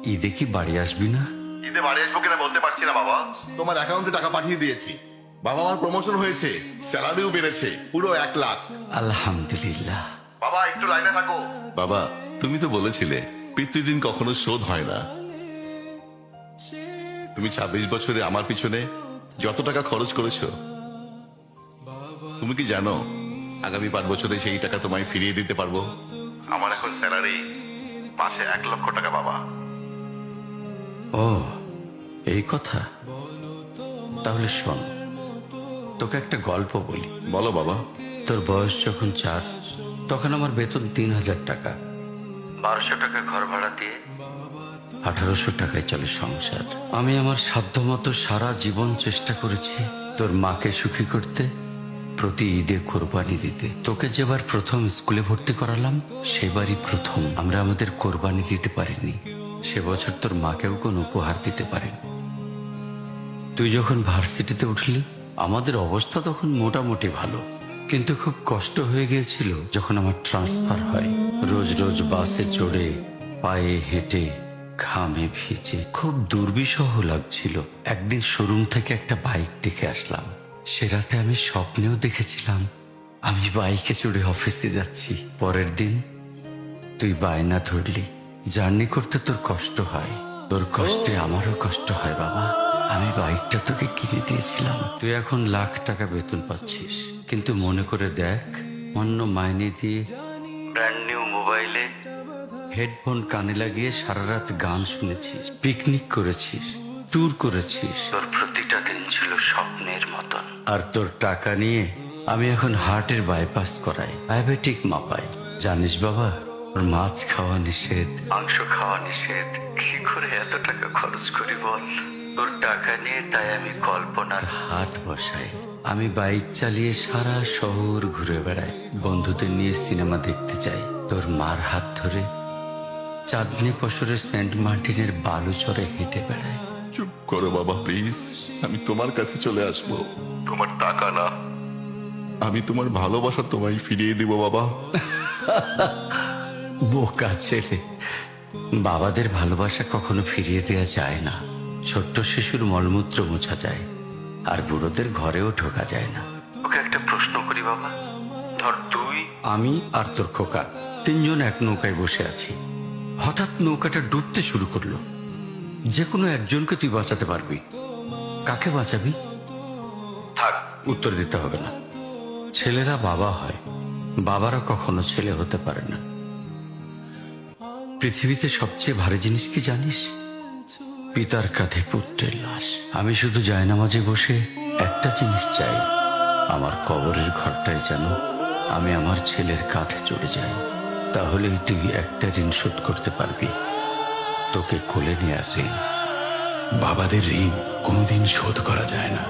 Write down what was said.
ঈদে কি বাড়ি আসবি না? ঈদে বাড়ি আসবো কিনা বলতে পারছি না বাবা। তোমার অ্যাকাউন্টে টাকা পাঠিয়ে দিয়েছি। বাবা, আমার প্রমোশন হয়েছে, স্যালারিও বেড়েছে, পুরো 1 লাখ। আলহামদুলিল্লাহ। বাবা একটু লাইনে থাকো। বাবা, তুমি তো বলেছিলে পিতৃদিন কখনো শোধ হয় না। তুমি 26 বছরে আমার পিছনে যত টাকা খরচ করেছো, তুমি কি জানো আগামী 5 বছরে সেই টাকা তোমায় ফিরিয়ে দিতে পারবো? আমার এখন স্যালারি মাসে 1 লক্ষ টাকা বাবা। ও, এই কথা। তাহলে শোন, তোকে একটা গল্প বলি। বলো বাবা। তোর বয়স যখন 4, তখন আমার বেতন 3,000 টাকা। 1200 টাকা ঘর ভাড়া দিয়ে 1800 টাকায় চলে সংসার। আমি আমার সাধ্যমতো সারা জীবন চেষ্টা করেছি তোর মাকে সুখী করতে, প্রতি ঈদে কোরবানি দিতে। তোকে যেবার প্রথম স্কুলে ভর্তি করালাম, সেবারই প্রথম আমরা আমাদের কোরবানি দিতে পারিনি। সে বছর তোর মাকেও কোনো উপহার দিতে পারিনি। তুই যখন ভার্সিটিতে উঠলি, আমাদের অবস্থা তখন মোটামুটি ভালো, কিন্তু খুব কষ্ট হয়ে গিয়েছিল যখন আমার ট্রান্সফার হয়। রোজ রোজ বাসে চড়ে, পায়ে হেঁটে, ঘামে ভিজে খুব দুর্বিষহ লাগছিল। একদিন শোরুম থেকে একটা বাইক দেখে আসলাম। সে রাতে আমি স্বপ্নেও দেখেছিলাম আমি বাইকে চড়ে অফিসে যাচ্ছি। পরের দিন তুই বায়না ধরলি, জার্নি করতে তোর কষ্ট হয়। তোর কষ্টে আমারও কষ্ট হয় বাবা। আমি বাইকটা তোকে কিনে দিয়েছিলাম। তুই এখন লাখ টাকা বেতন পাচ্ছিস, কিন্তু মনে করে দেখ, অন্য মাইনে দিয়ে ব্র্যান্ড নিউ মোবাইলে হেডফোন কানে লাগিয়ে সারা রাত গান শুনেছিস, পিকনিক করেছিস, ট্যুর করেছিস। তোর প্রতিটা দিন ছিল স্বপ্নের মতন। আর তোর টাকা নিয়ে আমি এখন হার্টের বাইপাস করাই, ডায়াবেটিক মাপাই। জানিস বাবা, ওর মাছ খাওয়া নিষেধ, মাংস খাওয়া নিষেধ। কি করে এত টাকা খরচ করি বল? তোর টাকা নিয়ে তাই আমি কল্পনার হাট বসাই। আমি বাইক চালিয়ে সারা শহর ঘুরে বেড়াই, বন্ধুদের নিয়ে সিনেমা দেখতে যাই। তোর মার হাত ধরে চাঁদনি পশরের সেন্ট মার্টিনের বালুচরে হেঁটে বেড়াই। চুপ করো বাবা প্লিজ। আমি তোমার কাছে চলে আসবো, তোমার টাকা না। আমি তোমার ভালোবাসা তোমায় ফিরিয়ে দিব বাবা। বোকা ছেলে, বাবাদের ভালোবাসা কখনো ফিরিয়ে দেওয়া যায় না। ছোট্ট শিশুর মলমূত্র মোছা যায়, আর বুড়োদের ঘরেও ঢোকা যায় না। ওকে একটা প্রশ্ন করি বাবা। ধর তুই, আমি আর তোর খোকা তিনজন এক নৌকায় বসে আছি। হঠাৎ নৌকাটা ডুবতে শুরু করলো। যে কোনো একজনকে তুই বাঁচাতে পারবি, কাকে বাঁচাবি? থাক, উত্তর দিতে হবে না। ছেলেরা বাবা হয়, বাবারা কখনো ছেলে হতে পারে না। পৃথিবীতে সবচেয়ে ভারী জিনিস কি জানিস? পিতার কাঁধে পুত্রের লাশ। আমি শুধু জায়নামাজে বসে একটা জিনিস চাই, আমার কবরের ঘরটায় যেন আমি আমার ছেলের কাঁধে চড়ে যাই। তাহলেই তুই একটা ঋণ শোধ করতে পারবি, তোকে কোলে নেয়ার ঋণ। বাবাদের ঋণ কোনোদিন শোধ করা যায় না।